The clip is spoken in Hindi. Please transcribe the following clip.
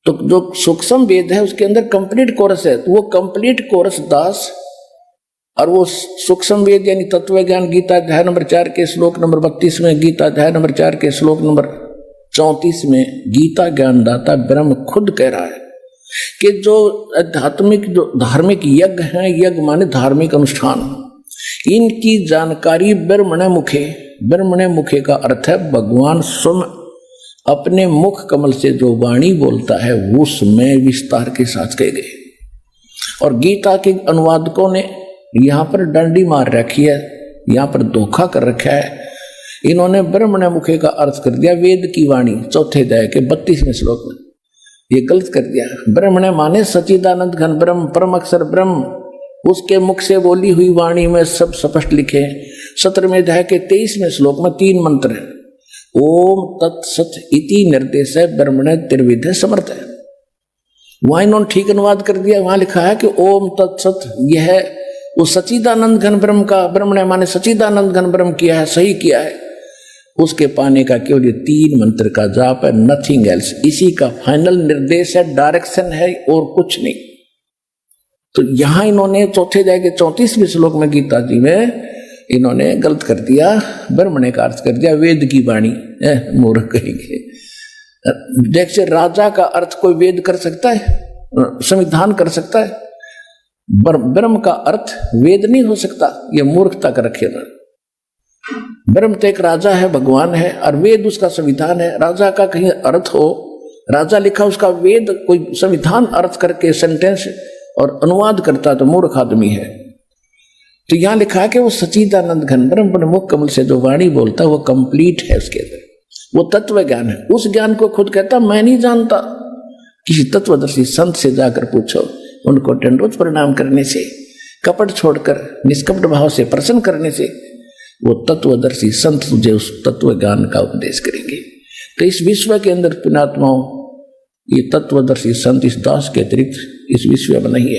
तो जो सूक्ष्म वेद है उसके अंदर कंप्लीट कोरस है, तो वो कंप्लीट कोरस दास, और वो सूक्ष्म वेद यानी तत्व ज्ञान गीता अध्याय नंबर 4 के श्लोक नंबर 32 में, गीता अध्याय नंबर 4 के श्लोक नंबर 34 में गीता ज्ञानदाता ब्रह्म खुद कह रहा है कि जो आध्यात्मिक जो धार्मिक यज्ञ हैं, यज्ञ माने धार्मिक अनुष्ठान, इनकी जानकारी ब्रह्मणे मुखे का अर्थ है भगवान स्वयं अपने मुख कमल से जो वाणी बोलता है उसमें विस्तार के साथ कहे गए। और गीता के अनुवादकों ने यहाँ पर डंडी मार रखी है, यहाँ पर धोखा कर रखा है। इन्होंने ब्रह्मणे मुखे का अर्थ कर दिया वेद की वाणी, चौथे अध्याय के 32वें श्लोक में, ये गलत कर दिया। ब्रह्मणे माने सच्चिदानंद घन ब्रह्म, परम अक्षर ब्रह्म, उसके मुख से बोली हुई वाणी में सब स्पष्ट लिखे। 17वें अध्याय के 23वें श्लोक में 3 मंत्र है। ओम तत्सत इति निर्देश है ब्रह्मणे त्रिविध समर्थ है। वहां इन्होंने ठीक अनुवाद कर दिया, वहां लिखा है कि ओम तत्सत, यह वो सच्चिदानंद घन ब्रह्म का, ब्रह्मणे माने सच्चिदानंद घन ब्रह्म किया है, सही किया है। उसके पाने का केवल ये 3 मंत्र का जाप है, नथिंग एल्स। इसी का फाइनल निर्देश है, डायरेक्शन है और कुछ नहीं। तो यहां इन्होंने चौथे अध्याय के 34वें श्लोक में गीता जी में इन्होंने गलत कर दिया, ब्रह्मणे का अर्थ कर दिया वेद की वाणी। मूर्ख कहेंगे। जैसे राजा का अर्थ कोई वेद कर सकता है, संविधान कर सकता है, ब्रह्म का अर्थ वेद नहीं हो सकता, ये मूर्खता कर रखे ना। ब्रह्म तो एक राजा है, भगवान है, और वेद उसका संविधान है। राजा का कहीं अर्थ हो, राजा लिखा उसका वेद कोई संविधान अर्थ करके सेंटेंस और अनुवाद करता तो मूर्ख आदमी है। तो यहां लिखा है कि वो सच्चिदानंद घन ब्रह्म मुख कमल से जो वाणी बोलता है वो कंप्लीट है, उसके अंदर वो तत्व ज्ञान है। उस ज्ञान को खुद कहता मैं नहीं जानता। किसी तत्वदर्शी संत से जाकर पूछो, उनको दंडवत प्रणाम करने से, कपट छोड़कर निष्कपट भाव से प्रसन्न करने से वो तत्वदर्शी संत तुझे उस तत्व ज्ञान का उपदेश करेंगे। तो इस विश्व के अंदर पुण्यात्माओं, ये तत्वदर्शी संत इस दास के अतिरिक्त इस विश्व में नहीं है।